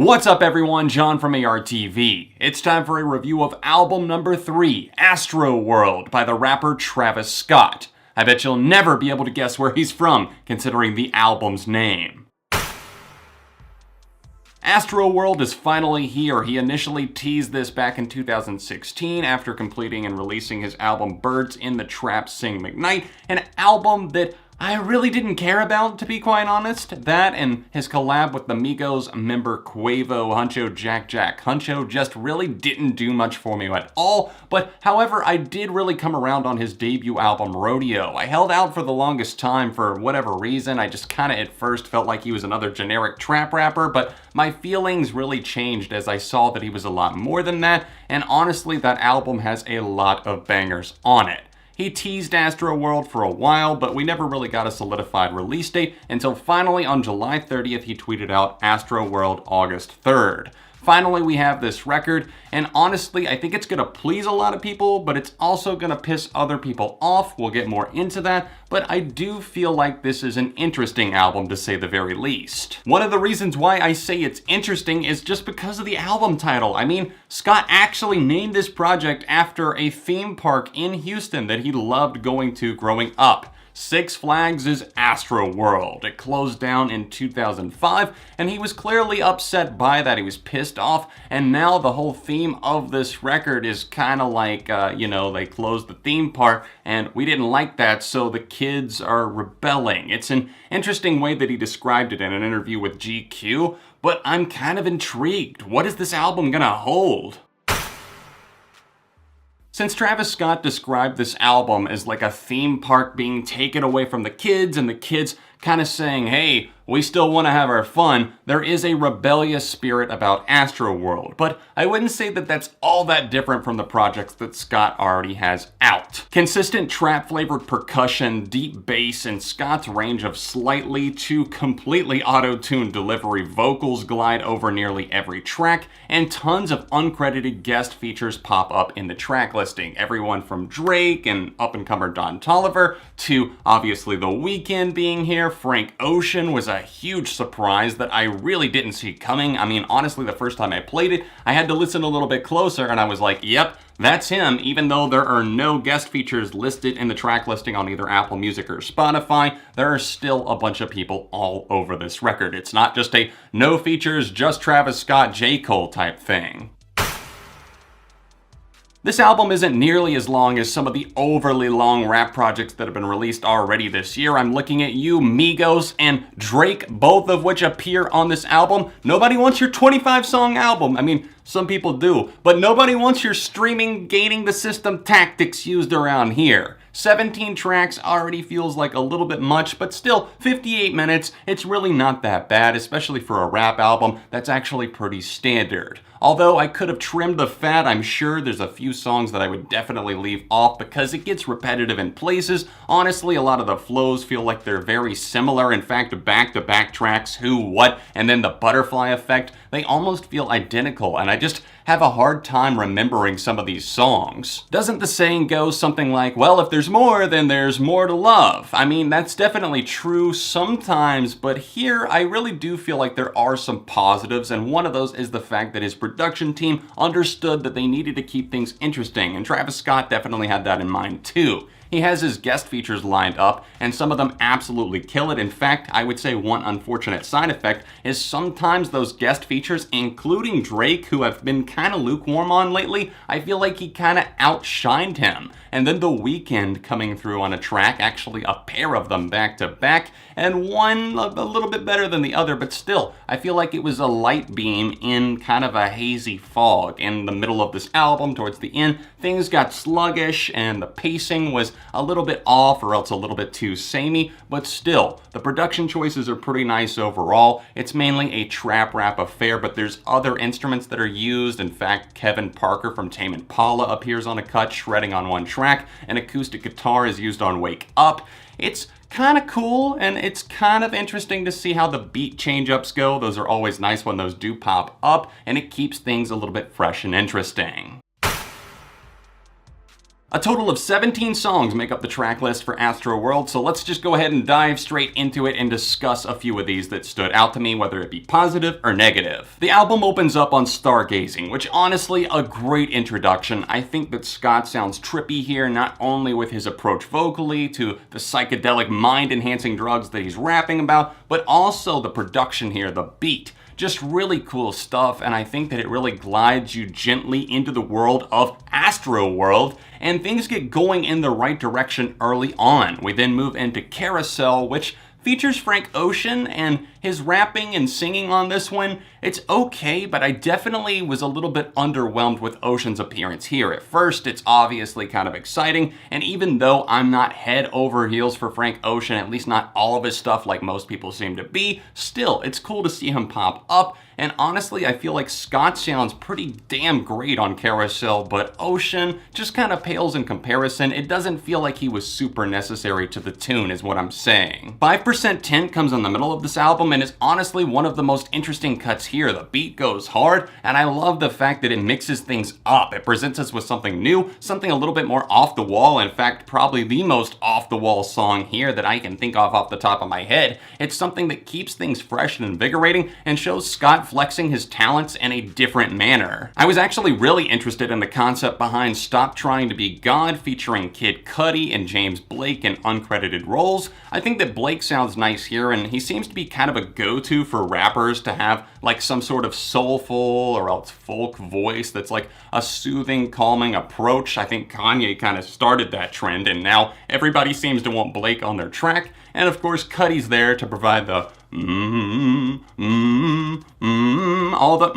What's up everyone, John from ARTV. It's time for a review of album number 3, Astroworld, by the rapper Travis Scott. I bet you'll never be able to guess where he's from, considering the album's name. Astroworld is finally here. He initially teased this back in 2016 after completing and releasing his album Birds in the Trap Sing McKnight, an album that I really didn't care about, to be quite honest. That and his collab with the Migos member Quavo, Huncho Jack Huncho just really didn't do much for me at all. But however, I did really come around on his debut album Rodeo. I held out for the longest time for whatever reason. I just kinda at first felt like he was another generic trap rapper, but my feelings really changed as I saw that he was a lot more than that, and honestly that album has a lot of bangers on it. He teased Astroworld for a while, but we never really got a solidified release date until finally on July 30th he tweeted out Astroworld August 3rd. Finally we have this record, and honestly I think it's gonna please a lot of people, but it's also gonna piss other people off. We'll get more into that, but I do feel like this is an interesting album to say the very least. One of the reasons why I say it's interesting is just because of the album title. I mean, Scott actually named this project after a theme park in Houston that he loved going to growing up. Six Flags is Astroworld. It closed down in 2005, and he was clearly upset by that. He was pissed off, and now the whole theme of this record is kind of like, they closed the theme park, and we didn't like that, so the kids are rebelling. It's an interesting way that he described it in an interview with GQ, but I'm kind of intrigued. What is this album gonna hold? Since Travis Scott described this album as like a theme park being taken away from the kids and the kids kind of saying, hey, we still want to have our fun, there is a rebellious spirit about Astroworld. But I wouldn't say that that's all that different from the projects that Scott already has out. Consistent trap-flavored percussion, deep bass, and Scott's range of slightly to completely auto-tuned delivery vocals glide over nearly every track, and tons of uncredited guest features pop up in the track listing. Everyone from Drake and up-and-comer Don Toliver to obviously The Weeknd being here. Frank Ocean was a huge surprise that I really didn't see coming. I mean, honestly, the first time I played it, I had to listen a little bit closer and I was like, yep, that's him, even though there are no guest features listed in the track listing on either Apple Music or Spotify. There are still a bunch of people all over this record. It's not just a no features, just Travis Scott, J. Cole type thing. This album isn't nearly as long as some of the overly long rap projects that have been released already this year. I'm looking at you, Migos and Drake, both of which appear on this album. Nobody wants your 25-song album. I mean, some people do, but nobody wants your streaming, gating the system tactics used around here. 17 tracks already feels like a little bit much, but still, 58 minutes, it's really not that bad, especially for a rap album that's actually pretty standard. Although I could have trimmed the fat, I'm sure there's a few songs that I would definitely leave off because it gets repetitive in places. Honestly, a lot of the flows feel like they're very similar. In fact, back-to-back tracks, Who, What, and then the Butterfly Effect, they almost feel identical, and I just have a hard time remembering some of these songs. Doesn't the saying go something like, well, if there's more, then there's more to love? I mean, that's definitely true sometimes, but here I really do feel like there are some positives, and one of those is the fact that his production team understood that they needed to keep things interesting, and Travis Scott definitely had that in mind too. He has his guest features lined up, and some of them absolutely kill it. In fact, I would say one unfortunate side effect is sometimes those guest features, including Drake, who I've been kind of lukewarm on lately, I feel like he kind of outshined him. And then The Weeknd coming through on a track, actually a pair of them back to back, and one a little bit better than the other, but still, I feel like it was a light beam in kind of a hazy fog. In the middle of this album, towards the end, things got sluggish, and the pacing was a little bit off or else a little bit too samey, but still, the production choices are pretty nice overall. It's mainly a trap rap affair, but there's other instruments that are used. In fact, Kevin Parker from Tame Impala appears on a cut, shredding on one track. An acoustic guitar is used on Wake Up. It's kind of cool, and it's kind of interesting to see how the beat change-ups go. Those are always nice when those do pop up, and it keeps things a little bit fresh and interesting. A total of 17 songs make up the track list for Astroworld, so let's just go ahead and dive straight into it and discuss a few of these that stood out to me, whether it be positive or negative. The album opens up on Stargazing, which honestly, a great introduction. I think that Scott sounds trippy here, not only with his approach vocally to the psychedelic mind-enhancing drugs that he's rapping about, but also the production here, the beat. Just really cool stuff, and I think that it really glides you gently into the world of Astroworld, and things get going in the right direction early on. We then move into Carousel, which features Frank Ocean, and his rapping and singing on this one, it's okay, but I definitely was a little bit underwhelmed with Ocean's appearance here. At first, it's obviously kind of exciting, and even though I'm not head over heels for Frank Ocean, at least not all of his stuff like most people seem to be, still, it's cool to see him pop up, and honestly, I feel like Scott sounds pretty damn great on Carousel, but Ocean just kind of pales in comparison. It doesn't feel like he was super necessary to the tune, is what I'm saying. 5% Tint comes in the middle of this album, and is honestly one of the most interesting cuts here. The beat goes hard, and I love the fact that it mixes things up. It presents us with something new, something a little bit more off the wall. In fact, probably the most off the wall song here that I can think of off the top of my head. It's something that keeps things fresh and invigorating, and shows Scott flexing his talents in a different manner. I was actually really interested in the concept behind Stop Trying to Be God, featuring Kid Cudi and James Blake in uncredited roles. I think that Blake sounds nice here, and he seems to be kind of a go-to for rappers to have like some sort of soulful or else folk voice that's like a soothing, calming approach. I think Kanye kind of started that trend, and now everybody seems to want Blake on their track. And of course, Cudi's there to provide the all the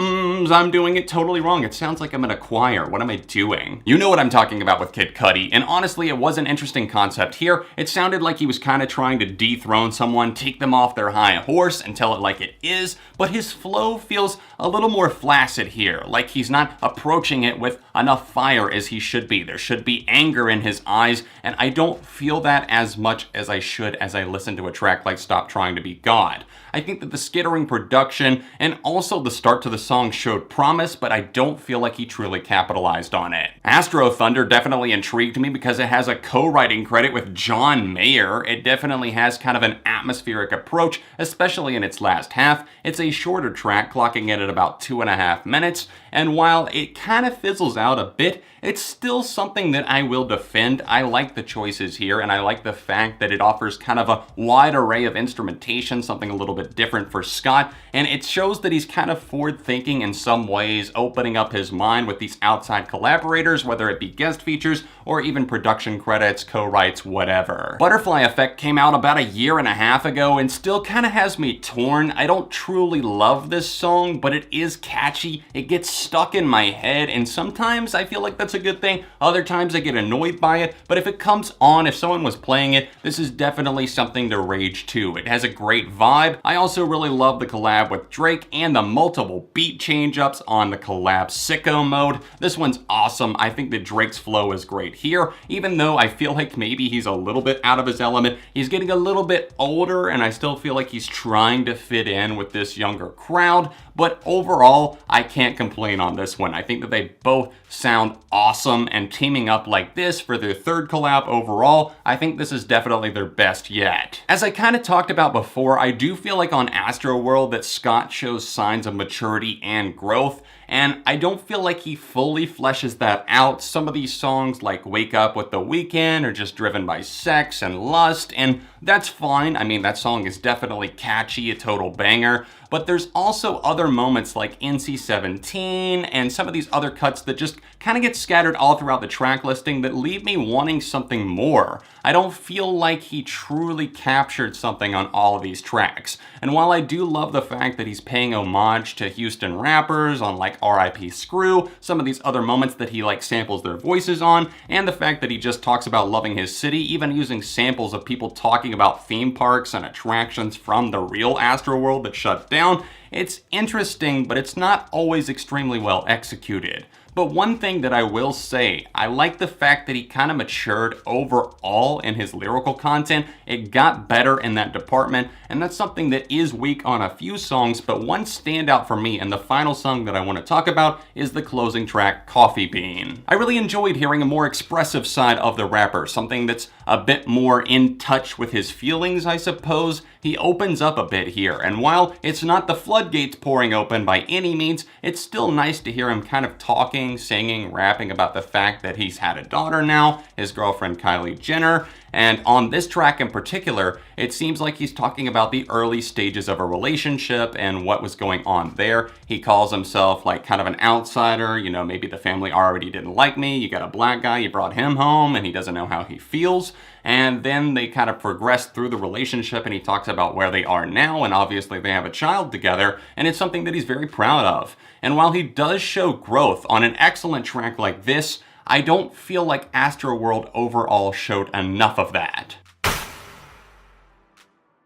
I'm doing it totally wrong. It sounds like I'm in a choir. What am I doing? You know what I'm talking about with Kid Cudi, and honestly, it was an interesting concept here. It sounded like he was kind of trying to dethrone someone, take them off their high horse and tell it like it is, but his flow feels a little more flaccid here, like he's not approaching it with enough fire as he should be. There should be anger in his eyes, and I don't feel that as much as I should as I listen to a track like Stop Trying to Be God. I think that the skittering production and also the start to the song showed promise, but I don't feel like he truly capitalized on it. ASTROTHUNDER definitely intrigued me because it has a co-writing credit with John Mayer. It definitely has kind of an atmospheric approach, especially in its last half. It's a shorter track, clocking in at about 2.5 minutes, and while it kind of fizzles out a bit, it's still something that I will defend. I like the choices here, and I like the fact that it offers kind of a wide array of instrumentation, something a little bit different for Scott, and it shows that he's kind of forward-thinking in some ways, opening up his mind with these outside collaborators, whether it be guest features or even production credits, co-writes, whatever. Butterfly Effect came out about 1.5 years ago and still kind of has me torn. I don't truly love this song, but it is catchy. It gets stuck in my head, and sometimes I feel like that's a good thing. Other times I get annoyed by it, but if it comes on, if someone was playing it, this is definitely something to rage to. It has a great vibe. I also really love the collab with Drake and the multiple beat change-ups on the collab SICKO mode. This one's awesome. I think that Drake's flow is great here, even though I feel like maybe he's a little bit out of his element. He's getting a little bit older, and I still feel like he's trying to fit in with this younger crowd, but overall, I can't complain on this one. I think that they both sound awesome, and teaming up like this for their third collab overall, I think this is definitely their best yet. As I kind of talked about before, I do feel like on Astroworld that Scott shows signs of maturity and growth, and I don't feel like he fully fleshes that out. Some of these songs like Wake Up with the Weeknd are just driven by sex and lust, and that's fine. I mean, that song is definitely catchy, a total banger, but there's also other moments like NC-17 and some of these other cuts that just kind of get scattered all throughout the track listing that leave me wanting something more. I don't feel like he truly captured something on all of these tracks. And while I do love the fact that he's paying homage to Houston rappers on like R.I.P. Screw, some of these other moments that he like samples their voices on, and the fact that he just talks about loving his city, even using samples of people talking about theme parks and attractions from the real Astroworld that shut down, it's interesting, but it's not always extremely well executed. But one thing that I will say, I like the fact that he kind of matured overall in his lyrical content. It got better in that department, and that's something that is weak on a few songs, but one standout for me, and the final song that I want to talk about is the closing track, Coffee Bean. I really enjoyed hearing a more expressive side of the rapper, something that's a bit more in touch with his feelings, I suppose. He opens up a bit here, and while it's not the floodgates pouring open by any means, it's still nice to hear him kind of talking, singing, rapping about the fact that he's had a daughter now, his girlfriend Kylie Jenner, and on this track in particular, it seems like he's talking about the early stages of a relationship and what was going on there. He calls himself like kind of an outsider, you know, maybe the family already didn't like me, you got a black guy, you brought him home, and he doesn't know how he feels. And then they kind of progress through the relationship, and he talks about where they are now, and obviously they have a child together, and it's something that he's very proud of. And while he does show growth on an excellent track like this, I don't feel like Astroworld overall showed enough of that.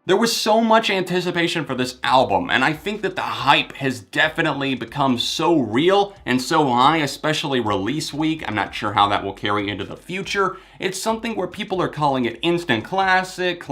There was so much anticipation for this album, and I think that the hype has definitely become so real and so high, especially release week. I'm not sure how that will carry into the future. It's something where people are calling it instant classic,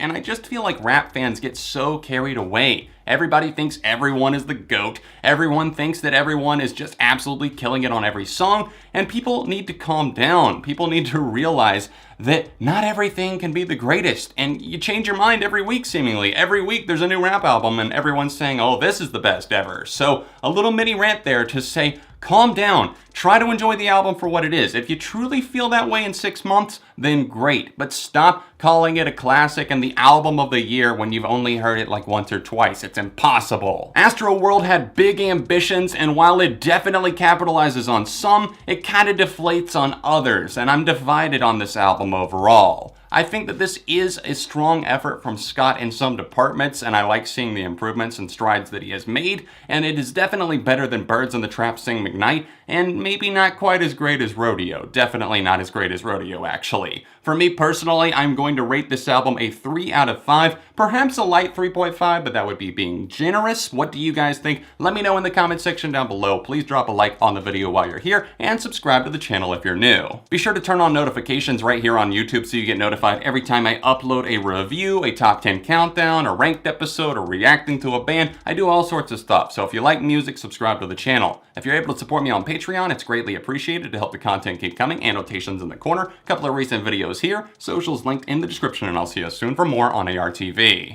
and I just feel like rap fans get so carried away. Everybody thinks everyone is the GOAT. Everyone thinks that everyone is just absolutely killing it on every song, and people need to calm down. People need to realize that not everything can be the greatest, and you change your mind every week seemingly. Every week there's a new rap album and everyone's saying, oh, this is the best ever. So a little mini rant there to say, calm down. Try to enjoy the album for what it is. If you truly feel that way in 6 months, then great. But stop calling it a classic and the album of the year when you've only heard it like once or twice. It's impossible. Astroworld had big ambitions, and while it definitely capitalizes on some, it kind of deflates on others, and I'm divided on this album overall. I think that this is a strong effort from Scott in some departments, and I like seeing the improvements and strides that he has made, and it is definitely better than Birds in the Trap Sing McKnight, and maybe not quite as great as Rodeo. Definitely not as great as Rodeo, actually. For me personally, I'm going to rate this album a 3 out of 5, perhaps a light 3.5, but that would be being generous. What do you guys think? Let me know in the comment section down below. Please drop a like on the video while you're here, and subscribe to the channel if you're new. Be sure to turn on notifications right here on YouTube so you get notified every time I upload a review, a top 10 countdown, a ranked episode, or reacting to a band. I do all sorts of stuff, so if you like music, subscribe to the channel. If you're able to support me on Patreon, it's greatly appreciated to help the content keep coming. Annotations in the corner, a couple of recent videos here, socials linked in the description, and I'll see you soon for more on ARTV.